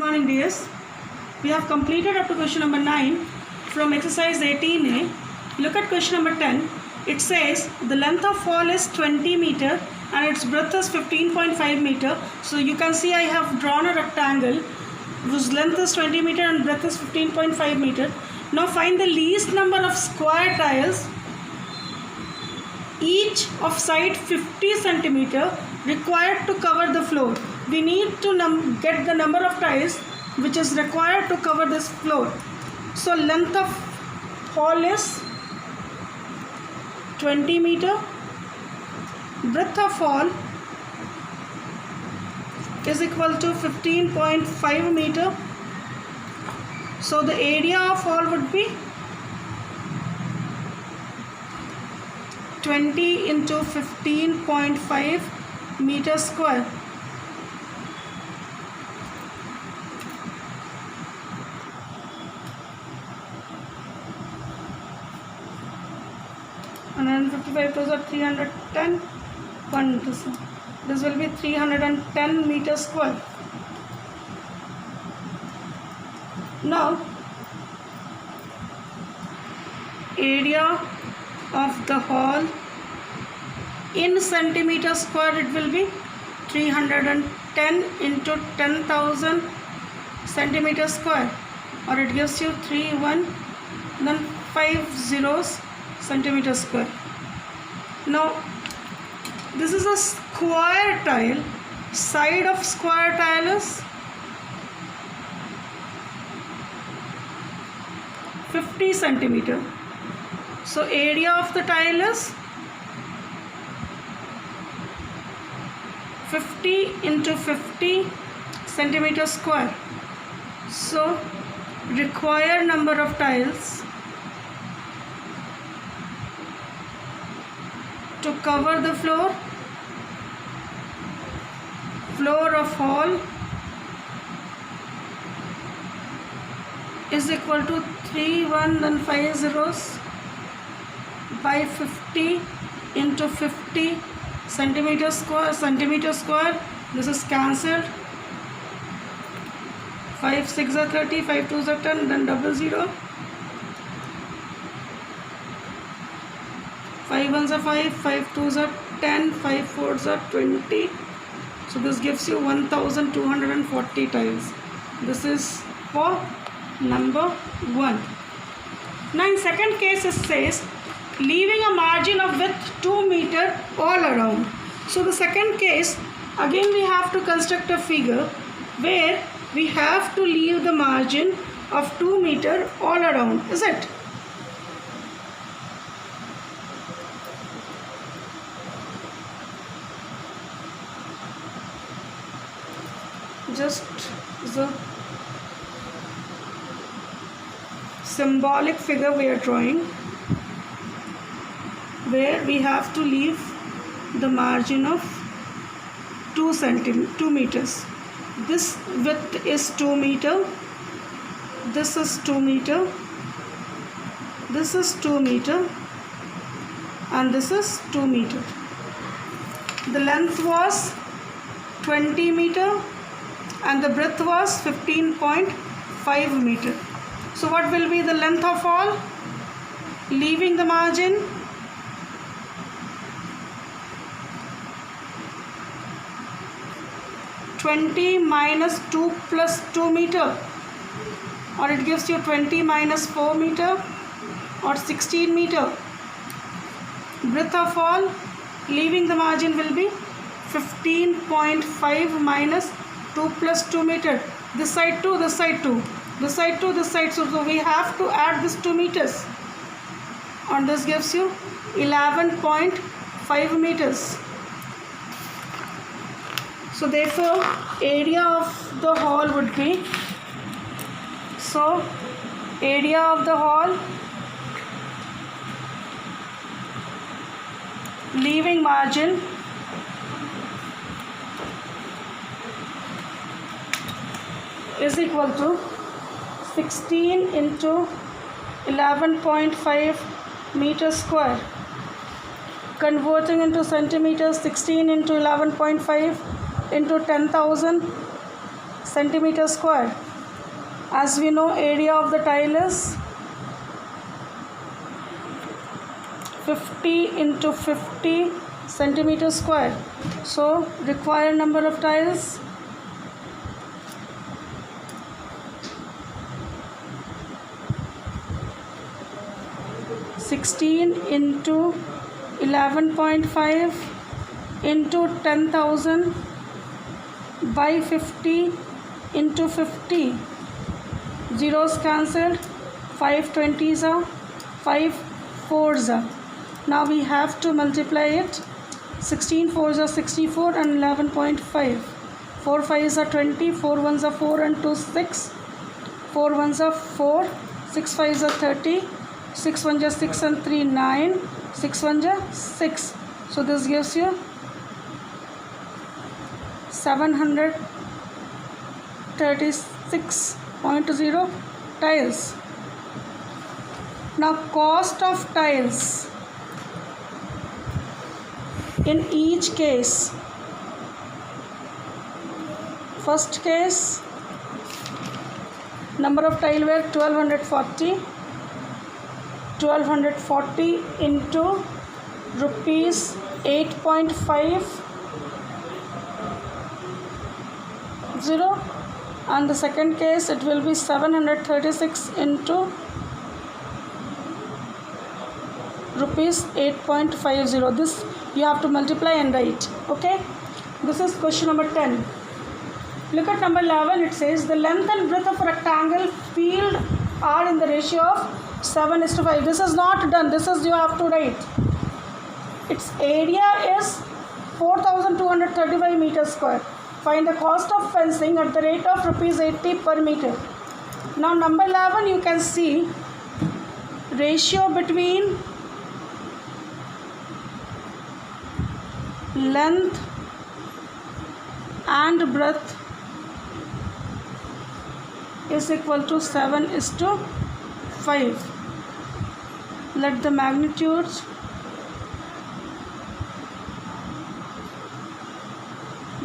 morning, dears. We have completed up to question number 9 from exercise 18a. Look at question number 10. It says the length of fall is 20 meter and its breadth is 15.5 meter. So you can see I have drawn a rectangle whose length is 20 meter and breadth is 15.5 meter. Now find the least number of square tiles, each of side 50 centimeter, required to cover the floor. We need to get the number of tiles which is required to cover this floor. So length of hall is 20 meter, breadth of hall is equal to 15.5 meter. So the area of hall would be 20 into 15.5 meter square. And then 55 to the 310. This will be 310 meter square. Now area of the hall in centimeter square, it will be 310 into 10,000 centimeter square, or it gives you 3,150 centimeter square. Now this is a square tile. Side of square tile is 50 centimeter. So area of the tile is 50 into 50 centimeter square. So required number of tiles to cover the floor of hall is equal to 3,150 by 50 into 50 centimeter square. This is cancelled. 5 6 are 30, 5 2 are 10, then 00. 5 1s are 5, 5 2s are 10, 5 4s are 20. So this gives you 1,240 tiles. This is for number 1. Now in second case it says leaving a margin of width 2 meter all around. So the second case, again we have to construct a figure where we have to leave the margin of 2 meter all around, is it? Just the symbolic figure we are drawing, where we have to leave the margin of 2 meters. This width is 2 meter, this is 2 meter, this is 2 meter, and this is 2 meter. The length was 20 meter and the breadth was 15.5 meter. So what will be the length of hall? Leaving the margin, (20 minus 2 plus 2 meter), or it gives you 20 minus 4 meter, or 16 meter. Breadth of hall, leaving the margin, will be 15.5 minus 2 plus 2 meter. This side 2, this side 2, this side 2, this side 2. So we have to add this 2 meters, and this gives you 11.5 meters. So therefore area of the hall would be, so area of the hall leaving margin is equal to 16 into 11.5 meter square. Converting into centimeters, 16 into 11.5 into 10,000 centimeter square. As we know, area of the tile is 50 into 50 centimeter square. So required number of tiles, 16 into 11.5 into 10,000 by 50 into 50. Zeros cancelled, 5 20s are, 5 4s are. Now we have to multiply it. 16 4s are 64 and 11.5. 4 5s are 20, 4 1s are 4 and 2 6. 4 1s are 4, 6 5s are 30, 6 1s are 6 and 3 9, 6 1s are 6. So this gives you 736.0 tiles. Now cost of tiles in each case. First case, number of tile were 1240. 1240 into rupees 8.50, and the second case it will be 736 into rupees 8.50. This you have to multiply and write. Okay, this is question number 10. Look at number 11. It says the length and breadth of a rectangle field are in the ratio of 7:5. This is not done. This is you have to write. Its area is 4,235 meters square. Find the cost of fencing at the rate of rupees 80 per meter. Now number 11, you can see ratio between length and breadth is equal to 7:5. Let the magnitudes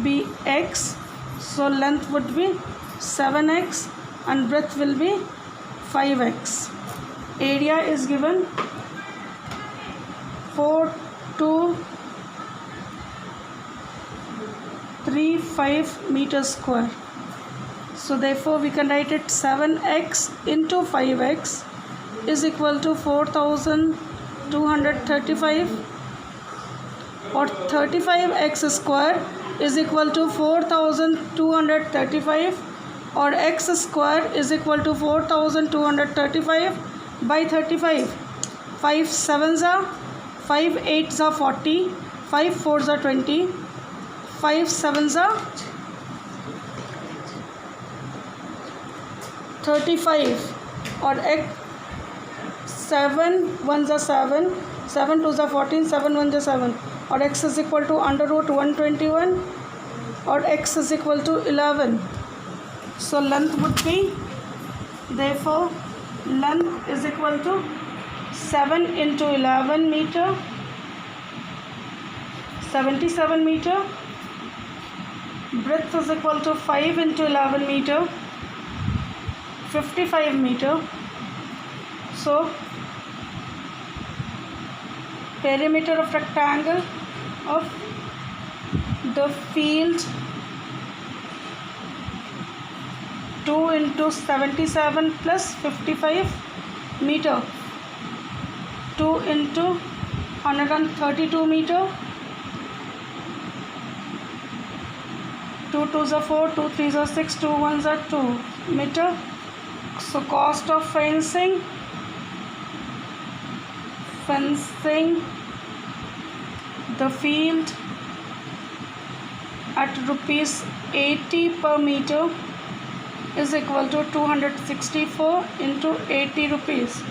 be x, so length would be 7x and breadth will be 5x. Area is given 4235 meters square. So therefore we can write it 7x into 5x is equal to 4235, or 35x square is equal to 4235, or x square is equal to 4235 by 35. 5 7s are, 5 8s are 40, 5 4s are 20, 5 7s are 35, or x 7 1s are 7, 7 2s are 14, 7 1s are 7, or x is equal to under root 121, or x is equal to 11. So length would be, therefore length is equal to 7 into 11 meter, 77 meter. Breadth is equal to 5 into 11 meter, 55 meter. So perimeter of rectangle of the field 2 into 77 plus 55 meter, 2 into 132 meter, 2 2s are 4, 2 3s are 6, 2 1s are 2 meter. So cost of fencing the field at rupees 80 per meter is equal to 264 into 80 rupees.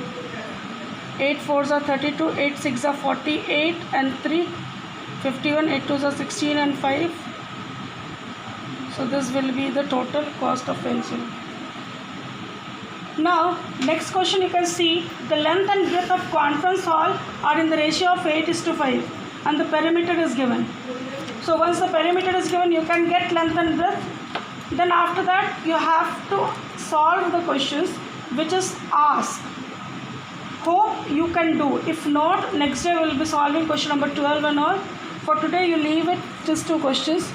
8 4s are 32, 8 6 are 48 and 3 51, 8 2s are 16 and 5. So this will be the total cost of fencing. Now next question, you can see the length and breadth of conference hall are in the ratio of 8:5 and the perimeter is given. So once the perimeter is given, you can get length and breadth. Then after that you have to solve the questions which is asked. Hope you can do. If not, next day we will be solving question number 12 and all. For today you leave it just 2 questions.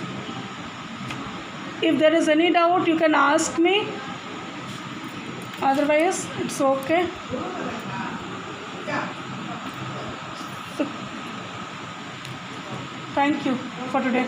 If there is any doubt you can ask me, otherwise it's okay. So, thank you for today.